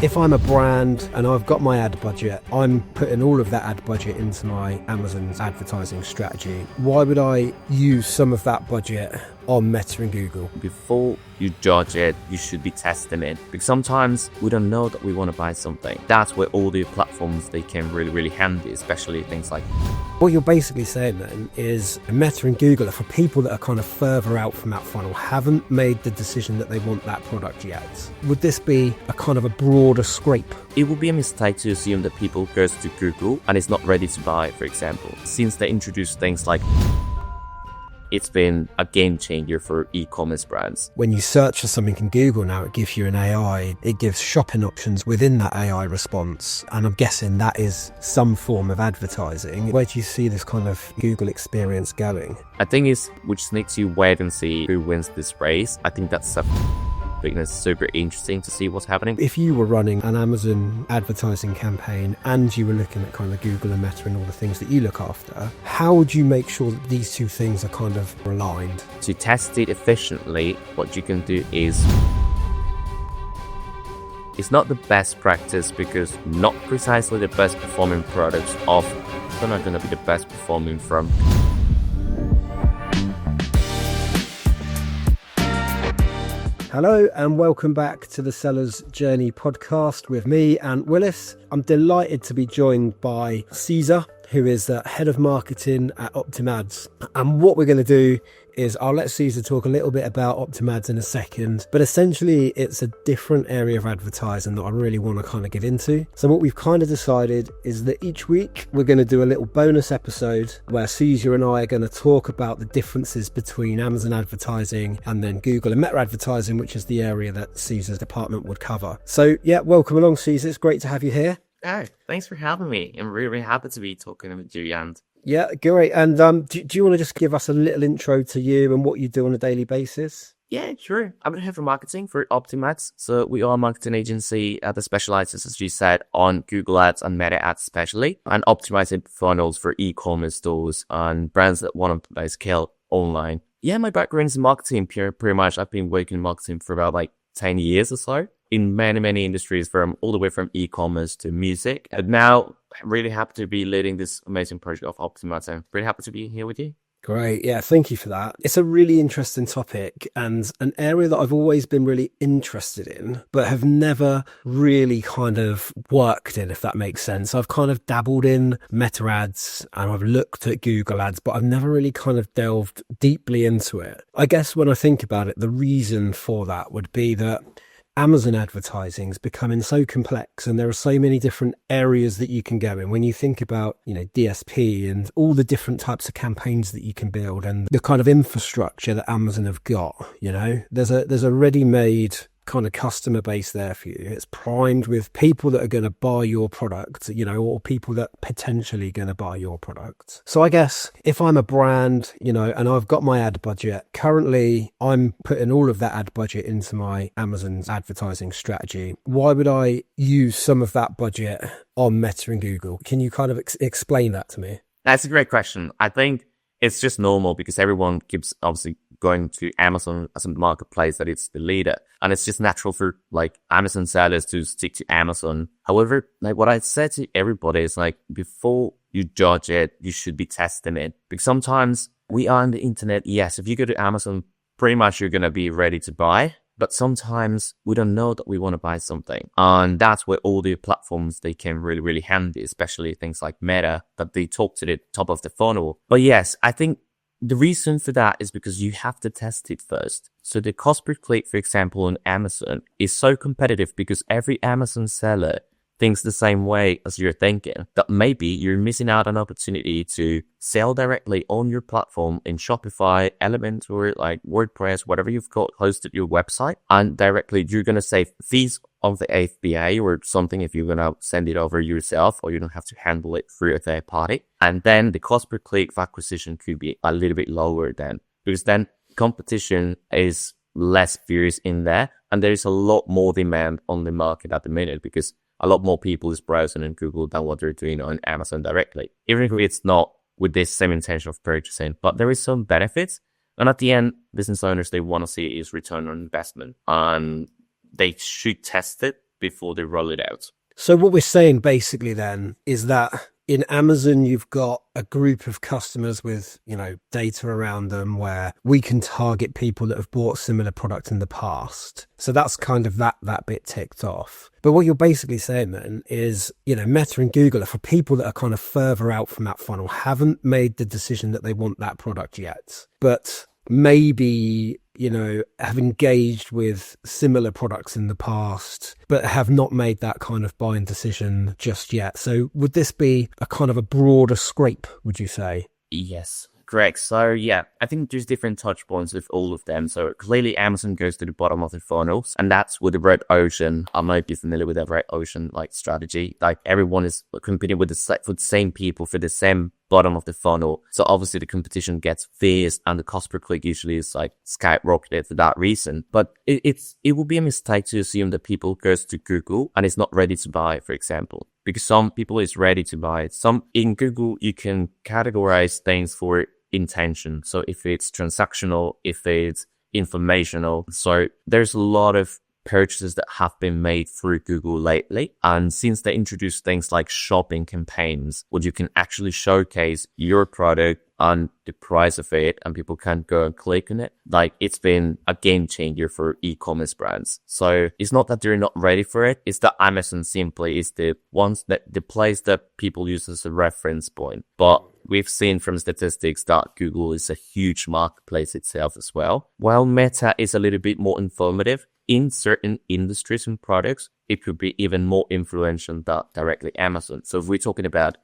If I'm a brand and I've got my ad budget, I'm putting all of that ad budget into my Amazon's advertising strategy. Why would I use some of that budget on Meta and Google? Before you judge it, you should be testing it, because sometimes we don't know that we want to buy something. That's where all the platforms, they can really handy, especially things like... What you're basically saying then is Meta and Google are for people that are kind of further out from that funnel, haven't made the decision that they want that product yet. Would this be a kind of a broader scrape? It would be a mistake to assume that people goes to Google and is not ready to buy, for example, since they introduce things like... It's been a game changer for e-commerce brands. When you search for something in Google now, it gives you an AI. It gives shopping options within that AI response. And I'm guessing that is some form of advertising. Where do you see this kind of Google experience going? I think we just need to wait and see who wins this race. I think that's it's super interesting to see what's happening. If you were running an Amazon advertising campaign and you were looking at kind of Google and Meta and all the things that you look after, how would you make sure that these two things are kind of aligned? To test it efficiently, what you can do is... It's not the best practice, because not precisely the best performing products often are not going to be the best performing from... Hello and welcome back to the Seller's Journey podcast with me and Willis. I'm delighted to be joined by Caesar, who is the head of marketing at OptimAds. And what we're going to do is I'll let Caesar talk a little bit about OptimAds in a second, but essentially it's a different area of advertising that I really want to kind of get into. So what we've kind of decided is that each week we're going to do a little bonus episode where Caesar and I are going to talk about the differences between Amazon advertising and then Google and Meta advertising, which is the area that Caesar's department would cover. So yeah, welcome along, Caesar. It's great to have you here. Oh, thanks for having me. I'm really happy to be talking with you, and... Yeah, great. And do you want to just give us a little intro to you and what you do on a daily basis? Yeah, sure. I'm the head of marketing for OptimAds. So we are a marketing agency that specializes, as you said, on Google Ads and Meta Ads especially, and optimizing funnels for e-commerce stores and brands that want to scale online. Yeah, my background is in marketing, pretty much. I've been working in marketing for about 10 years or so, in many industries, from all the way from e-commerce to music. And now I'm really happy to be leading this amazing project of OptimAds. I'm pretty happy to be here with you. Great. Yeah, thank you for that. It's a really interesting topic and an area that I've always been really interested in, but have never really kind of worked in, if that makes sense. I've kind of dabbled in Meta ads and I've looked at Google ads, but I've never really kind of delved deeply into it. I guess when I think about it, the reason for that would be that Amazon advertising is becoming so complex and there are so many different areas that you can go in. When you think about, DSP and all the different types of campaigns that you can build and the kind of infrastructure that Amazon have got, there's a ready-made kind of customer base there for you. It's primed with people that are going to buy your product, or people that potentially going to buy your product. So I guess if I'm a brand, and I've got my ad budget, currently I'm putting all of that ad budget into my Amazon's advertising strategy. Why would I use some of that budget on Meta and Google? Can you kind of explain that to me? That's a great question. I think it's just normal because everyone keeps obviously going to Amazon as a marketplace that it's the leader. And it's just natural for Amazon sellers to stick to Amazon. However, what I said to everybody is before you judge it, you should be testing it. Because sometimes we are on the internet. Yes, if you go to Amazon, pretty much you're going to be ready to buy. But sometimes we don't know that we want to buy something. And that's where all the platforms, they can really handy, especially things like Meta, that they talk to the top of the funnel. But yes, I think the reason for that is because you have to test it first. So the cost per click, for example, on Amazon is so competitive because every Amazon seller thinks the same way as you're thinking, that maybe you're missing out on an opportunity to sell directly on your platform in Shopify, Elementor, WordPress, whatever you've got hosted your website, and directly you're going to save fees of the FBA or something if you're going to send it over yourself, or you don't have to handle it through a third party. And then the cost per click of acquisition could be a little bit lower then, because then competition is less fierce in there, and there is a lot more demand on the market at the minute because a lot more people is browsing in Google than what they're doing on Amazon directly. Even if it's not with this same intention of purchasing, but there is some benefits. And at the end, business owners, they want to see is return on investment, and they should test it before they roll it out. So what we're saying basically then is that in Amazon, you've got a group of customers with, data around them where we can target people that have bought similar products in the past. So that's kind of that bit ticked off. But what you're basically saying then is, Meta and Google are for people that are kind of further out from that funnel, haven't made the decision that they want that product yet, but maybe have engaged with similar products in the past, but have not made that kind of buying decision just yet. So would this be a kind of a broader scrape, would you say? Yes, correct. So yeah, I think there's different touch points with all of them. So clearly Amazon goes to the bottom of the funnels, and that's with the red ocean. I might be familiar with that red ocean strategy. Like everyone is competing with the same people for the same bottom of the funnel. So obviously the competition gets fierce and the cost per click usually is skyrocketed for that reason. But it would be a mistake to assume that people goes to Google and is not ready to buy, for example, because some people is ready to buy it. Some in Google, you can categorize things for intention. So if it's transactional, if it's informational. So there's a lot of purchases that have been made through Google lately. And since they introduced things like shopping campaigns, where you can actually showcase your product and the price of it, and people can go and click on it, it's been a game changer for e-commerce brands. So it's not that they're not ready for it. It's that Amazon simply is the place that people use as a reference point. But we've seen from statistics that Google is a huge marketplace itself as well. While Meta is a little bit more informative, in certain industries and products, it could be even more influential than directly Amazon. So if we're talking about,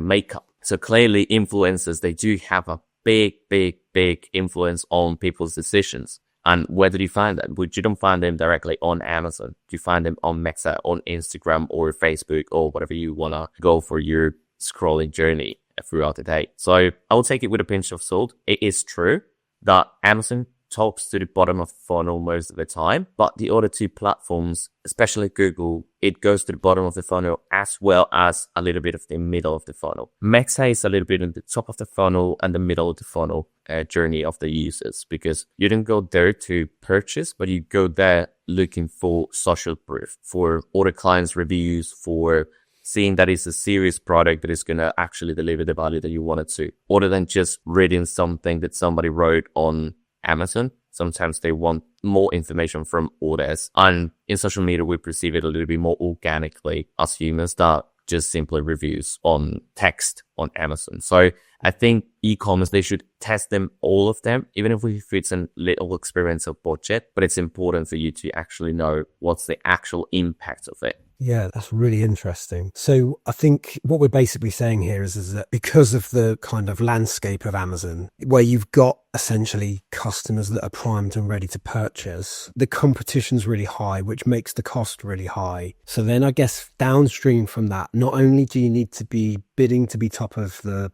makeup. So clearly influencers, they do have a big influence on people's decisions. And where do you find them? But you don't find them directly on Amazon. You find them on Meta, on Instagram or Facebook or whatever you want to go for your scrolling journey throughout the day. So I will take it with a pinch of salt. It is true that Amazon talks to the bottom of the funnel most of the time, but the other two platforms, especially Google, it goes to the bottom of the funnel as well as a little bit of the middle of the funnel. Meta is a little bit in the top of the funnel and the middle of the funnel journey of the users, because you don't go there to purchase, but you go there looking for social proof, for other clients' reviews, for seeing that it's a serious product that is going to actually deliver the value that you want it to, other than just reading something that somebody wrote on Amazon. Sometimes they want more information from others. And in social media, we perceive it a little bit more organically as humans that just simply reviews on text on Amazon. So I think e-commerce, they should test them, all of them, even if it's a little experimental budget, but it's important for you to actually know what's the actual impact of it. Yeah, that's really interesting. So I think what we're basically saying here is that because of the kind of landscape of Amazon, where you've got essentially customers that are primed and ready to purchase, the competition's really high, which makes the cost really high. So then I guess downstream from that, not only do you need to be bidding to be top of the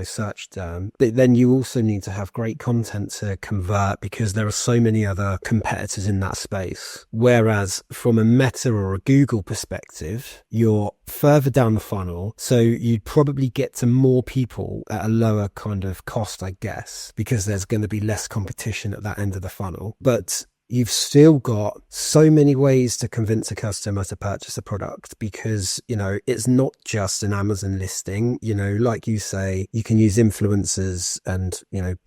search term, but then you also need to have great content to convert, because there are so many other competitors in that space. Whereas from a Meta or a Google perspective, you're further down the funnel, so you'd probably get to more people at a lower kind of cost, I guess, because there's going to be less competition at that end of the funnel. But you've still got so many ways to convince a customer to purchase a product, because, it's not just an Amazon listing. Like you say, you can use influencers and,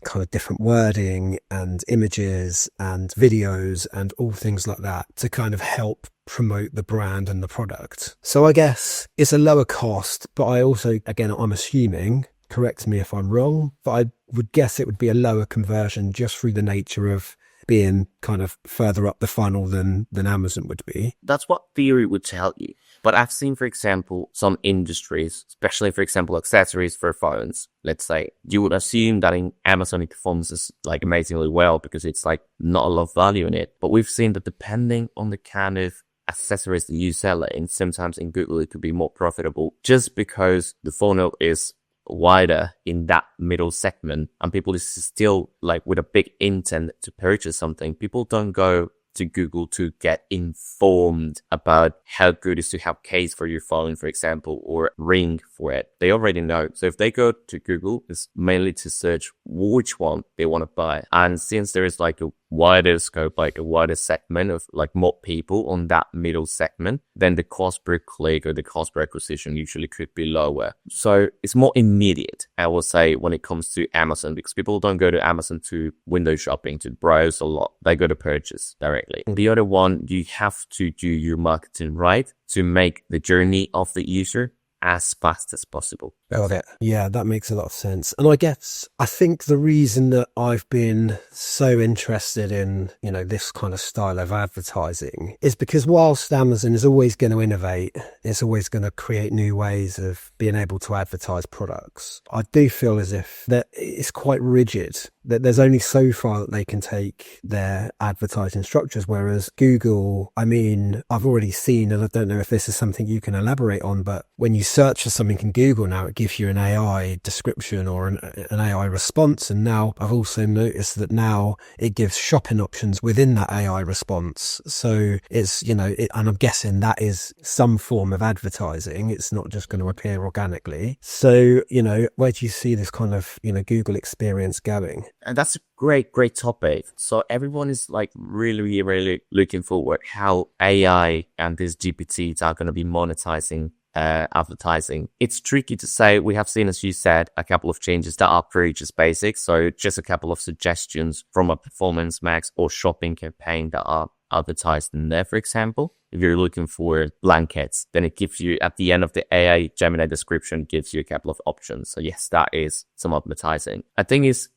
kind of different wording and images and videos and all things like that to kind of help promote the brand and the product. So I guess it's a lower cost, but I also, again, I'm assuming, correct me if I'm wrong, but I would guess it would be a lower conversion just through the nature of being kind of further up the funnel than Amazon would be. That's what theory would tell you. But I've seen, for example, some industries, especially, for example, accessories for phones, let's say, you would assume that in Amazon it performs amazingly well because it's not a lot of value in it. But we've seen that depending on the kind of accessories that you sell in, sometimes in Google it could be more profitable just because the funnel is wider in that middle segment, and people is still with a big intent to purchase something. People don't go to Google to get informed about how good it is to have case for your phone, for example, or ring for it. They already know. So if they go to Google, it's mainly to search which one they want to buy. And since there is a wider scope, like a wider segment of like more people on that middle segment, then the cost per click or the cost per acquisition usually could be lower. So it's more immediate, I will say, when it comes to Amazon, because people don't go to Amazon to window shopping, to browse a lot. They go to purchase directly. The other one, you have to do your marketing right to make the journey of the user as fast as possible. Got it. Yeah, that makes a lot of sense. And I think the reason that I've been so interested in, this kind of style of advertising is because whilst Amazon is always going to innovate, it's always going to create new ways of being able to advertise products. I do feel as if that it's quite rigid, that there's only so far that they can take their advertising structures. Whereas Google, I've already seen, and I don't know if this is something you can elaborate on, but when you search for something in Google now, it gives you an AI description or an AI response. And now I've also noticed that now it gives shopping options within that AI response. So it's, and I'm guessing that is some form of advertising. It's not just going to appear organically. So, where do you see this kind of, Google experience going? And that's a great topic. So everyone is like really, really looking forward how AI and these GPTs are going to be monetizing advertising. It's tricky to say. We have seen, as you said, a couple of changes that are pretty just basic. So just a couple of suggestions from a performance max or shopping campaign that are advertised in there. For example, if you're looking for blankets, then it gives you at the end of the AI Gemini description, gives you a couple of options. So yes, that is some advertising. I think is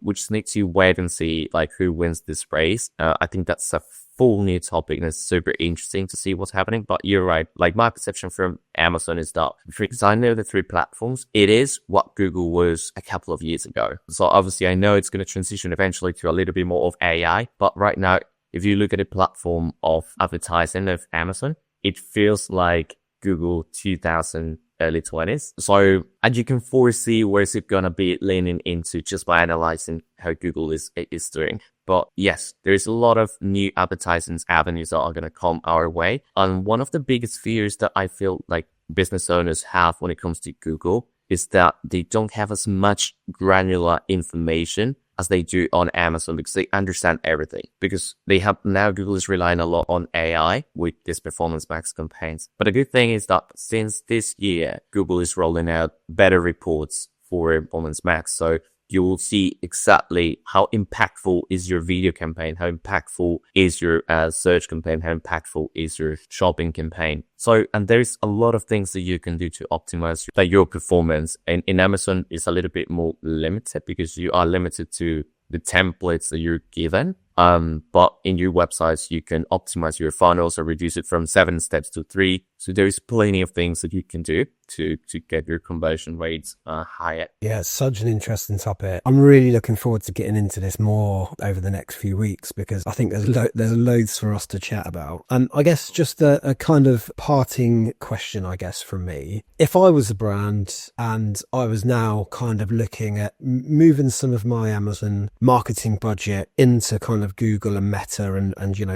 we just need to wait and see like who wins this race. I think that's a full new topic and it's super interesting to see what's happening. But you're right. Like my perception from Amazon is that because I know the three platforms, it is what Google was a couple of years ago. So obviously I know it's going to transition eventually to a little bit more of AI. But right now, if you look at the platform of advertising of Amazon, it feels like Google 2000 early 20s. So, and you can foresee where is it going to be leaning into just by analyzing how Google is doing. But yes, there's a lot of new advertising avenues that are going to come our way. And one of the biggest fears that I feel like business owners have when it comes to Google is that they don't have as much granular information as they do on Amazon because they understand everything. Because they have now Google is relying a lot on AI with this Performance Max campaigns. But the good thing is that since this year, Google is rolling out better reports for Performance Max. So you will see exactly how impactful is your video campaign, how impactful is your search campaign, how impactful is your shopping campaign. So, and there's a lot of things that you can do to optimize your performance. And in Amazon, it's a little bit more limited because you are limited to the templates that you're given. But in your websites, you can optimize your funnels or reduce it from 7 steps to 3. So there's plenty of things that you can do to get your conversion rates higher. Yeah, it's such an interesting topic. I'm really looking forward to getting into this more over the next few weeks because I think there's loads for us to chat about. And I guess just a kind of parting question, I guess, from me. If I was a brand and I was now kind of looking at moving some of my Amazon marketing budget into kind of Google and Meta and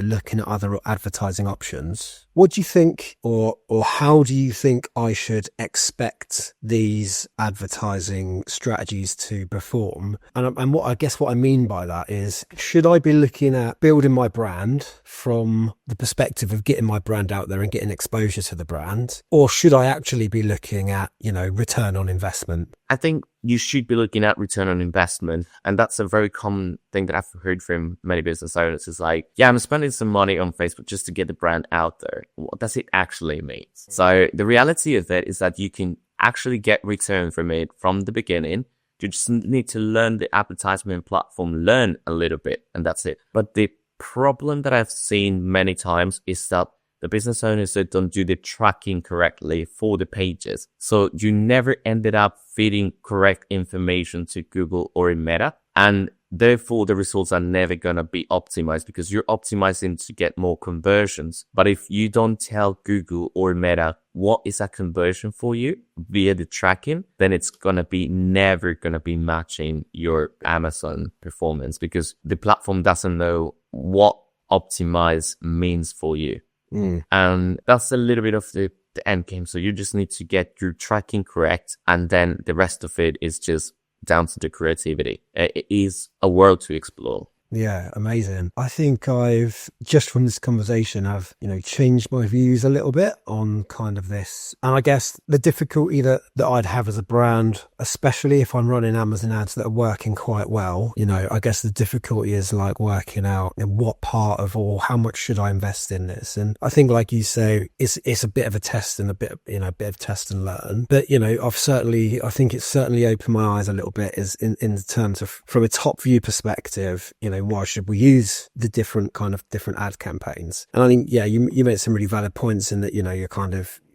looking at other advertising options, what do you think or how do you think I should expect these advertising strategies to perform? And what I mean by that is, should I be looking at building my brand from the perspective of getting my brand out there and getting exposure to the brand? Or should I actually be looking at, return on investment? I think you should be looking at return on investment. And that's a very common thing that I've heard from many business owners is like, yeah, I'm spending some money on Facebook just to get the brand out there. What does it actually mean? So the reality of it is that you can actually get return from it from the beginning. You just need to learn the advertisement platform, learn a little bit, and that's it. But the problem that I've seen many times is that the business owners that don't do the tracking correctly for the pages. So you never ended up feeding correct information to Google or Meta. And therefore, the results are never going to be optimized because you're optimizing to get more conversions. But if you don't tell Google or Meta what is a conversion for you via the tracking, then it's going to be never going to be matching your Amazon performance because the platform doesn't know what optimize means for you. And that's a little bit of the end game. So you just need to get your tracking correct. And then the rest of it is just down to the creativity. It is a world to explore. Yeah, amazing. I think I've just from this conversation, I've, changed my views a little bit on kind of this. And I guess the difficulty that I'd have as a brand, especially if I'm running Amazon ads that are working quite well, I guess the difficulty is like working out in what part of or how much should I invest in this. And I think, like you say, it's a bit of a test and a bit of test and learn. But, I think it's certainly opened my eyes a little bit is in terms of from a top view perspective, why should we use the different ad campaigns? And I think, yeah, you made some really valid points in that, you're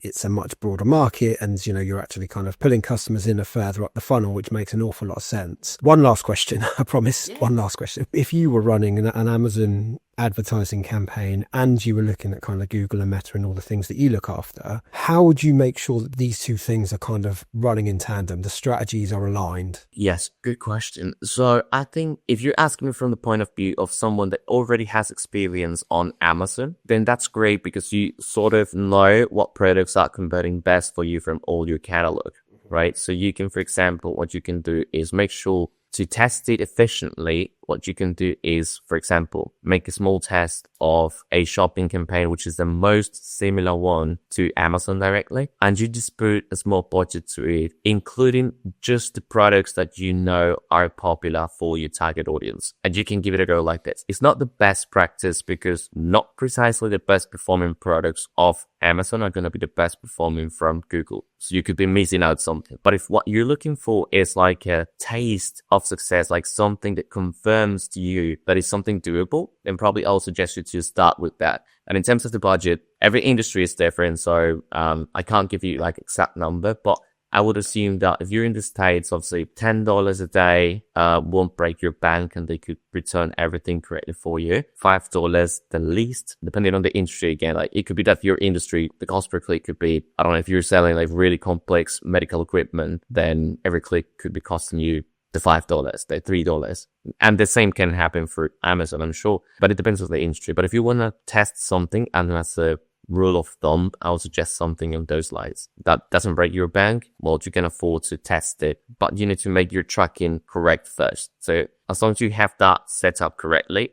it's a much broader market and, you're actually kind of pulling customers in further up the funnel, which makes an awful lot of sense. One last question, I promise. Yeah. One last question. If you were running an Amazon advertising campaign and you were looking at kind of Google and Meta and all the things that you look after, how would you make sure that these two things are kind of running in tandem? The strategies are aligned? Yes, good question. So I think if you're asking me from the point of view of someone that already has experience on Amazon, then that's great because you sort of know what products are converting best for you from all your catalog, right? So you can, for example, what you can do is make sure to test it efficiently. What you can do is, for example, make a small test of a shopping campaign, which is the most similar one to Amazon directly. And you just put a small budget to it, including just the products that you know are popular for your target audience. And you can give it a go like this. It's not the best practice because not precisely the best performing products of Amazon are going to be the best performing from Google. So you could be missing out something. But if what you're looking for is like a taste of success, like something that confirms to you that is something doable, then probably I'll suggest you to start with that. And in terms of the budget, every industry is different. So I can't give you like exact number, but I would assume that if you're in the States, obviously $10 a day won't break your bank and they could return everything correctly for you. $5 the least, depending on the industry again. Like it could be that your industry, the cost per click could be, I don't know, if you're selling like really complex medical equipment, then every click could be costing you the $5, the $3. And the same can happen for Amazon, I'm sure, but it depends on the industry. But if you want to test something, and as a rule of thumb, I would suggest something on those lines that doesn't break your bank. Well, you can afford to test it, but you need to make your tracking correct first. So as long as you have that set up correctly,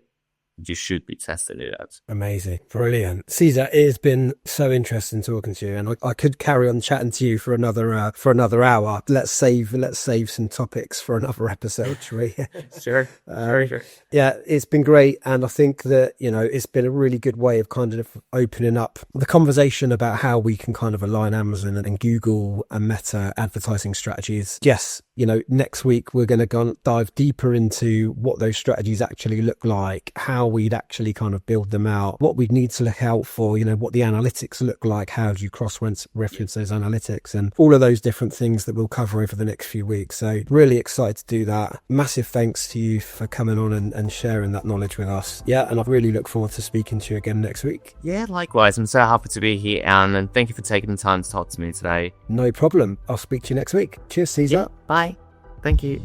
you should be testing it out. Amazing. Brilliant. Caesar, it has been so interesting talking to you, and I could carry on chatting to you for another hour. Let's save some topics for another episode, shall we? Sure. Sure. Yeah, it's been great. And I think that, it's been a really good way of kind of opening up the conversation about how we can kind of align Amazon and Google and Meta advertising strategies. Yes, next week we're going to dive deeper into what those strategies actually look like, how we'd actually kind of build them out, what we'd need to look out for, what the analytics look like, how do you cross-reference those analytics, and all of those different things that we'll cover over the next few weeks. So really excited to do that. Massive thanks to you for coming on and sharing that knowledge with us. Yeah, and I really look forward to speaking to you again next week. Yeah, likewise. I'm so happy to be here, and thank you for taking the time to talk to me today. No problem. I'll speak to you next week. Cheers, Caesar. Yeah, bye. Thank you.